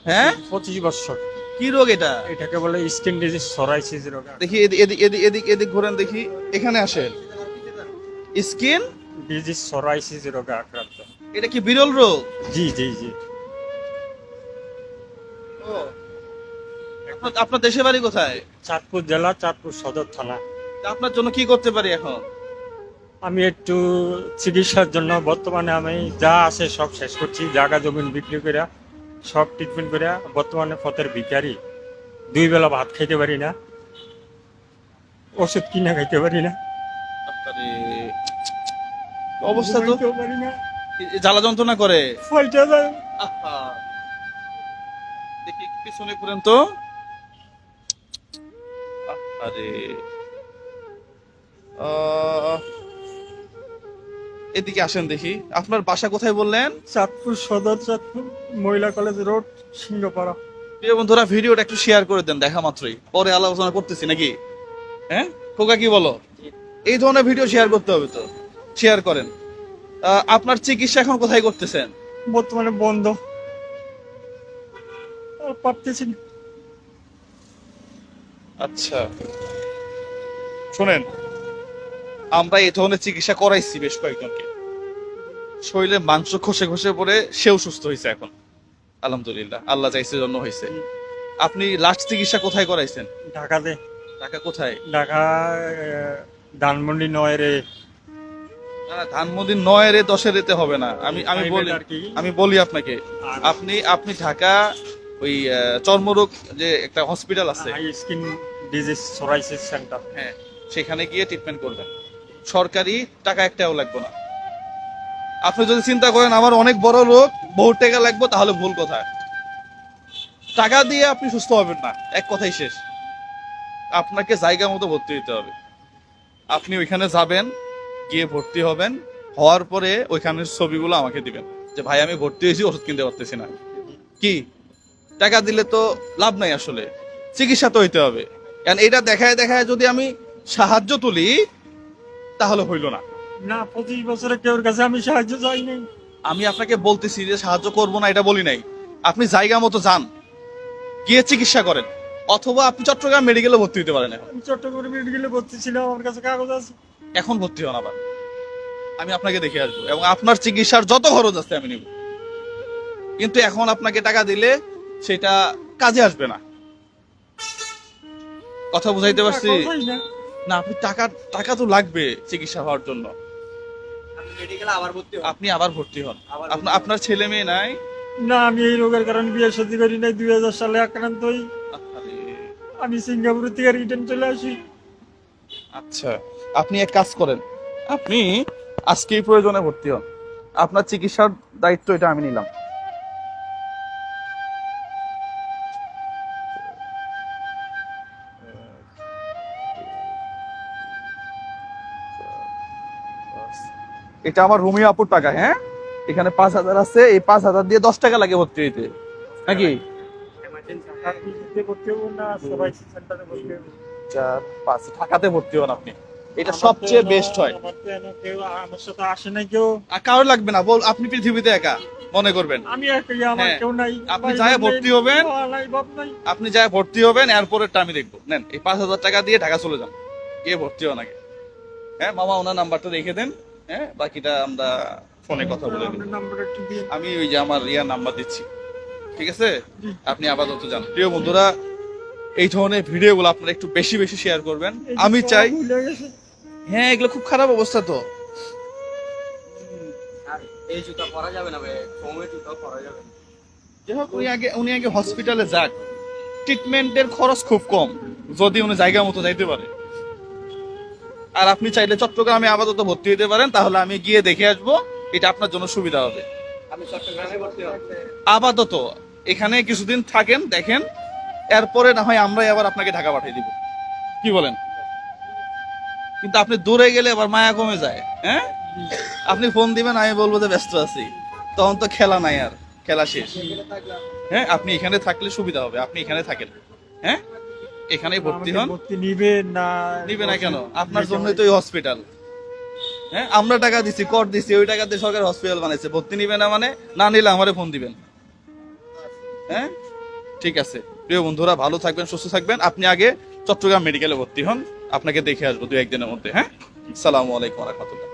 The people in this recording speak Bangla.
হ্যাঁ 25 বছর। কি রোগ এটা? এটাকে বলে স্কিন ডিজিজ সরাইসিস রোগ। দেখি এদিক এদিক এদিক এদিক এদিক ঘোরেন দেখি, এখানে আসেন। স্কিন ডিজিজ সরাইসিস রোগে আক্রান্ত। এটা কি বিরল রোগ? জি জি জি। আপনার দেশের বাড়ি কোথায়? চাঁদপুর জেলা, চাঁদপুর সদর থানা। আপনার জন্য কি করতে পারি এখন? আমি একটু চিকিৎসার জন্য বর্তমানে আমি যা আছে সব শেষ করছি, জায়গা জমিন বিক্রি করে সব ট্রিটমেন্ট করে বর্তমানে পথের ভিখারি। 2 বেলা ভাত খাইতে পারি না, ওষুধ কিনে খাইতে পারি না, আরে, অবস্থা তো ঘুমাইতেও পারি না, জ্বালা যন্ত্রণা করে। ফাইটা যায়। আহা, দেখি পিছনে ঘুরেন তো। আরে এদিকে আসেন দেখি, আপনার বাসা কোথায় বললেন? চাঁদপুর সদর, চাঁদপুর মহিলা কলেজ রোড, সিংহপাড়া। প্রিয় বন্ধুরা, ভিডিওটা একটু শেয়ার করে দেন দেখা মাত্রই, পরে আলোচনা করতেছি নাকি? হ্যাঁ খোকা কি বলো? এই ধরনের ভিডিও শেয়ার করতে হবে তো, শেয়ার করেন। আপনার চিকিৎসা এখন কোথায় করতেছেন? বর্তমানে বন্ধ, আর পারতেছি না। আচ্ছা শোনেন, আমরা এই ধরনের চিকিৎসা করাইছি বেশ কয়েকজনকে, শরীরে মাংস খসে খসে পড়ে সেও সুস্থ হয়েছে এখন আলহামদুলিল্লাহ, আল্লাহ চাইছে জন্য হয়েছে। আপনি লাস্ট চিকিৎসা কোথায় করাইছেন? ঢাকাতে। ঢাকা কোথায়? ঢাকা ধানমন্ডি 9 রে। না না, ধানমন্ডি 9 এ 10 এতে হবে না। আমি আমি বলি, আর কি। আমি বলি আপনাকে, আপনি আপনি ঢাকা ওই চর্মরোগ যে একটা হসপিটাল আছে, হাই স্কিন ডিজিজ সরাইসিস সেন্টার। হ্যাঁ সেখানে গিয়ে ট্রিটমেন্ট করবেন, সরকারি টাকা একটাও লাগবে না। আপনি যদি চিন্তা করেন আমার অনেক বড় রোগ, বহু টাকা লাগবে, তাহলে ভুল কথা। টাকা দিয়ে আপনি সুস্থ হবেন না, এক কথাই শেষ। আপনাকে জায়গা মতো ভর্তি হতে হবে। আপনি ওইখানে যাবেন, গিয়ে ভর্তি হবেন, হওয়ার পরে ওইখানের ছবিগুলো আমাকে দিবেন, যে ভাই আমি ভর্তি হয়েছি, ওষুধ কিনতে পারতেছি না। কি টাকা দিলে তো লাভ নাই, আসলে চিকিৎসা তো হইতে হবে। কারণ এটা দেখায় দেখায় যদি আমি সাহায্য তুলি, তাহলে হইল না। না, 25 বছরে কেউর কাছে আমি সাহায্য চাই নাই। আমি আপনাকে বলতেছি যে সাহায্য করব না, এটা বলি নাই। আপনি জায়গা মতো যান, গিয়ে চিকিৎসা করেন, অথবা আপনি চট্টগ্রাম মেডিকেলে ভর্তি হতে পারেন। আমি চট্টগ্রাম মেডিকেলে ভর্তি ছিলাম, আমার কাছে কাগজ আছে। এখন ভর্তি হন আবার, আমি আপনাকে দেখে আসবো এবং আপনার চিকিৎসার যত খরচ আছে আমি নিব। কিন্তু এখন আপনাকে টাকা দিলে সেটা কাজে আসবে না। কথা বুঝাইতে পারছি? কথাই না। না, আপনি টাকা টাকা তো লাগবে চিকিৎসা হওয়ার জন্য। আপনি আবার ভর্তি হন। আপনার ছেলে মেয়ে নাই? না, আমি এই রোগের কারণে বিয়ে শাদী করি নাই। 2000 সালে আক্রান্ত হই। আরে, আমি সিঙ্গাপুর থেকে রিটার্ন চলে আসি। আচ্ছা আপনি এক কাজ করেন, আপনি আজকেই প্রয়োজনে ভর্তি হন, আপনার চিকিৎসার দায়িত্ব এটা আমি নিলাম। এটা আমার রুমি আপুর টাকা, হ্যাঁ এখানে 5000 আছে, এই 5000 দিয়ে 10 টাকা লাগে ভর্তি হইতে নাকি? ভর্তি হবো না, সবাই সেন্টারে ভর্তি হবো। 4 5 টাকাতে ভর্তি হন আপনি, এটা সবচেয়ে বেস্ট হয়। আমার তো এনে কেউ আমার সাথে আসে নাই কেউ। আর কারোর লাগবে না, বল আপনি পৃথিবীতে একা মনে করবেন। আমি একই, আমার হ্যাঁ, কেউ নাই। আপনি ভাই যায় বোন ভর্তি নেই, হবেন। মা নাই, বাপ নাই। আপনি যায় ভর্তি হবেন, এরপরেরটা আমি দেখবো। নেন এই 5000 টাকা দিয়ে ঢাকা চলে যান, গিয়ে ভর্তি হন আগে। হ্যাঁ মামা, ওনার নাম্বারটা রেখে দেন, হ্যাঁ বাকিটা আমরা ফোনে কথা বলে নেব। আপনার নাম্বারটা একটু দিন। আমি ওই যে আমার ইয়ার নাম্বার দিচ্ছি, ঠিক আছে? আপনি আপাতত যান। প্রিয় বন্ধুরা, এই ধরনের ভিডিওগুলো আপনারা একটু বেশি বেশি শেয়ার করবেন, এই যে আমি সব চাই। ভুলে গেছে। হ্যাঁ এগুলো খুব খারাপ অবস্থা তো। আর এই জুতা পরা যাবে না ভাই, কমে জুতা পরা যাবে না। যাই হোক, উনি আগে হসপিটালে যাক, ট্রিটমেন্টের খরচ খুব কম যদি উনি জায়গা মতো যাইতে পারে। আর আপনি চাইলে চট্টগ্রামে আপাতত ভর্তি হতে পারেন, তাহলে আমি গিয়ে দেখে আসবো, এটা আপনার জন্য সুবিধা হবে। আমি চট্টগ্রামে ভর্তি হব। আপাতত এখানে কিছুদিন থাকেন, দেখেন, এরপরে না হয় আমরাই আবার আপনাকে ঢাকা পাঠিয়ে দিব, কি বলেন? কিন্তু আপনি দূরে গেলে আবার মায়া কমে যায়। হ্যাঁ আপনি ফোন দিবেন, আমি বলবো যে ব্যস্ত আছি, তখন তো খেলা নাই, আর খেলা শেষ। হ্যাঁ আপনি এখানে থাকলে সুবিধা হবে, আপনি এখানে থাকেন, হ্যাঁ এখানেই ভর্তি হন। আমাকে ভর্তি নিবে না? নিবে না কেন? আপনার জন্যই তো এই হসপিটাল। হ্যাঁ আমরা টাকা দিছি, কর দিছি, ওই টাকা দিয়ে সরকার হসপিটাল বানাইছে। ভর্তি নিবে না মানে, না নিলে আমারে ফোন দিবেন। হ্যাঁ, ঠিক আছে প্রিয় বন্ধুরা, ভালো থাকবেন, সুস্থ থাকবেন। আপনি আগে চট্টগ্রাম মেডিকেলে ভর্তি হন, আপনাকে দেখে আসবো 2-1 দিনের মধ্যে। হ্যাঁ, আসসালামু আলাইকুম ওয়া রাহমাতুল্লাহ।